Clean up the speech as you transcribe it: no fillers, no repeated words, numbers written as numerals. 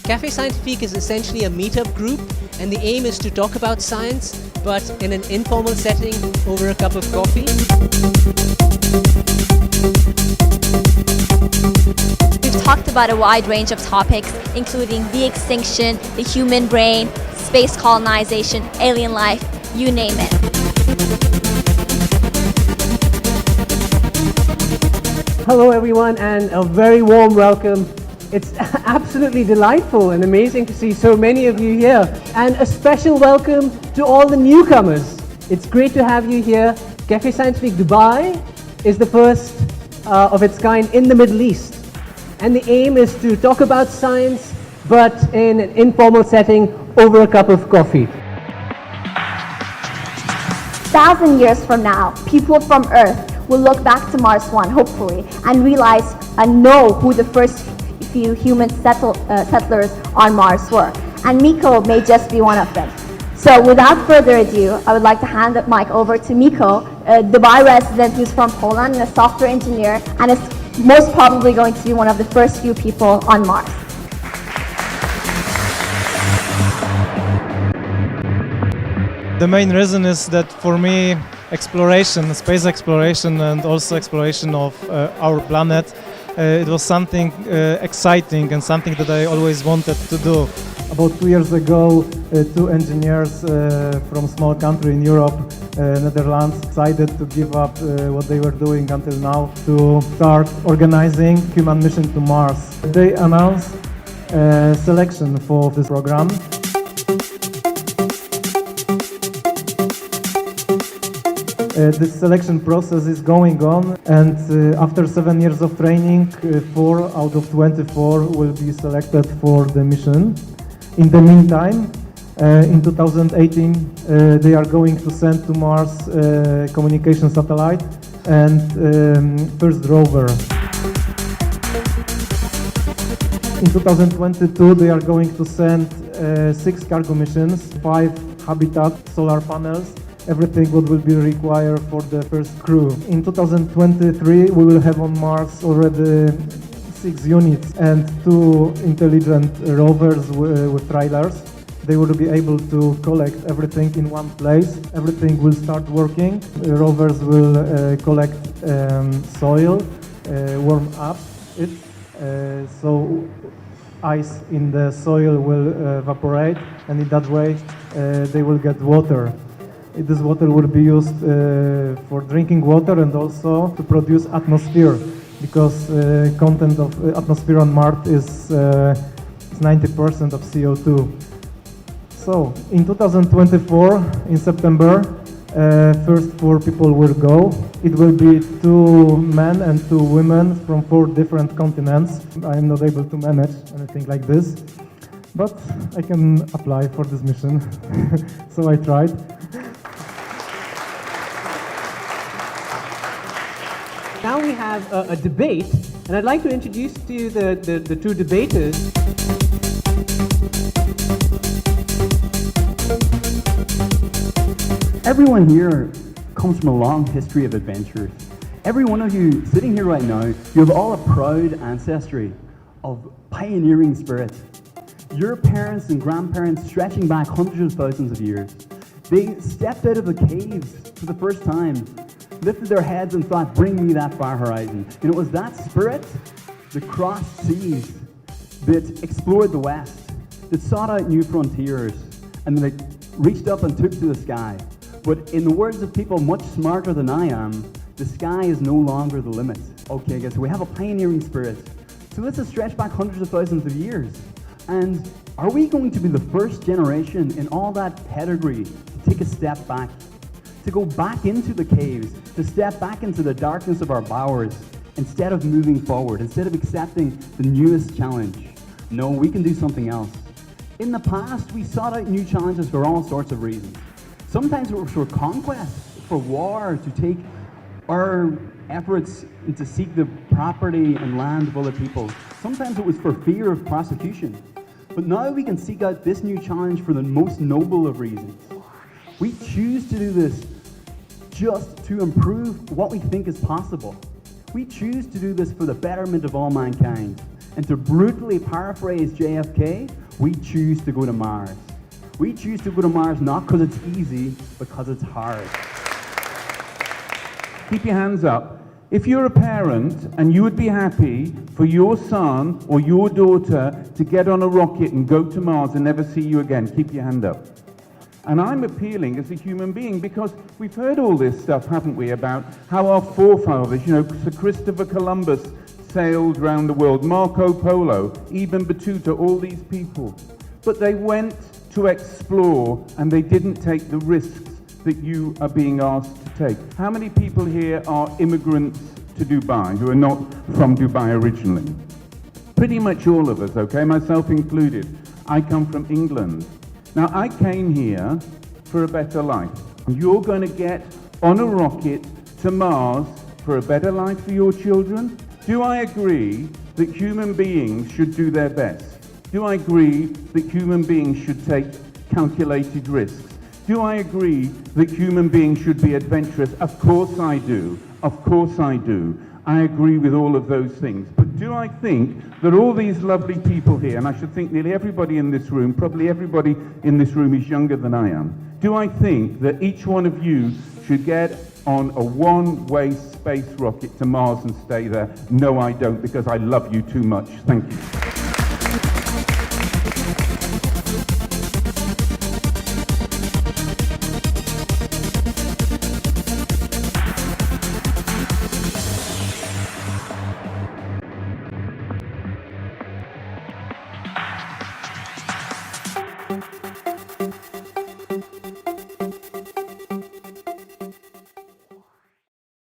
Cafe Scientifique is essentially a meetup group, and the aim is to talk about science, but in an informal setting over a cup of coffee. We've talked about a wide range of topics, including de-extinction, the human brain, space colonization, alien life, you name it. Hello everyone, and a very warm welcome. It's absolutely delightful and amazing to see so many of you here, and a special welcome to all the newcomers. It's great to have you here. Cafe Scientifique Dubai is the first of its kind in the Middle East, and the aim is to talk about science, but in an informal setting over a cup of coffee. 1,000 years from now, people from Earth will look back to Mars 1, hopefully, and realize and know who the first few human settlers on Mars were. And Miko may just be one of them. So without further ado, I would like to hand the mic over to Miko, a Dubai resident who's from Poland and a software engineer, and is most probably going to be one of the first few people on Mars. The main reason is that for me, exploration, space exploration, and also exploration of our planet, it was something exciting and something that I always wanted to do. About 2 years ago, two engineers from a small country in Europe, Netherlands, decided to give up what they were doing until now to start organizing human mission to Mars. They announced selection for this program. This selection process is going on, and after 7 years of training, 4 out of 24 will be selected for the mission. In the meantime, in 2018, they are going to send to Mars communication satellite and first rover. In 2022, they are going to send 6 cargo missions, 5 habitat solar panels, everything what will be required for the first crew. In 2023, we will have on Mars already 6 units and 2 intelligent rovers with trailers. They will be able to collect everything in one place. Everything will start working. Rovers will collect soil, warm up it, so ice in the soil will evaporate, and in that way they will get water. This water will be used for drinking water and also to produce atmosphere, because content of atmosphere on Mars is 90% of CO2. So in 2024, in September, first 4 people will go. It will be 2 men and 2 women from 4 different continents. I am not able to manage anything like this, but I can apply for this mission. So I tried. Now we have a debate, and I'd like to introduce to you the 2 debaters. Everyone here comes from a long history of adventures. Every one of you sitting here right now, you have all a proud ancestry of pioneering spirit. Your parents and grandparents, stretching back hundreds of thousands of years, they stepped out of the caves for the first time, lifted their heads and thought, bring me that far horizon. And it was that spirit that crossed seas, that explored the West, that sought out new frontiers, and that reached up and took to the sky. But in the words of people much smarter than I am, the sky is no longer the limit. Okay, guys, so we have a pioneering spirit. So let's stretch back hundreds of thousands of years. And are we going to be the first generation in all that pedigree to take a step back? To go back into the caves, to step back into the darkness of our bowers, instead of moving forward, instead of accepting the newest challenge? No, we can do something else. In the past, we sought out new challenges for all sorts of reasons. Sometimes it was for conquest, for war, to take our efforts and to seek the property and land of other people. Sometimes it was for fear of prosecution. But now we can seek out this new challenge for the most noble of reasons. We choose to do this just to improve what we think is possible. We choose to do this for the betterment of all mankind. And to brutally paraphrase JFK, we choose to go to Mars. We choose to go to Mars not because it's easy, because it's hard. Keep your hands up. If you're a parent and you would be happy for your son or your daughter to get on a rocket and go to Mars and never see you again, keep your hand up. And I'm appealing as a human being because we've heard all this stuff, haven't we, about how our forefathers, Sir Christopher Columbus sailed around the world, Marco Polo, Ibn Battuta, all these people. But they went to explore and they didn't take the risks that you are being asked to take. How many people here are immigrants to Dubai who are not from Dubai originally? Pretty much all of us, okay, myself included. I come from England. Now, I came here for a better life. You're going to get on a rocket to Mars for a better life for your children? Do I agree that human beings should do their best? Do I agree that human beings should take calculated risks? Do I agree that human beings should be adventurous? Of course I do. Of course I do. I agree with all of those things. But do I think that all these lovely people here, and I should think nearly everybody in this room, probably everybody in this room is younger than I am, do I think that each one of you should get on a one-way space rocket to Mars and stay there? No, I don't, because I love you too much. Thank you.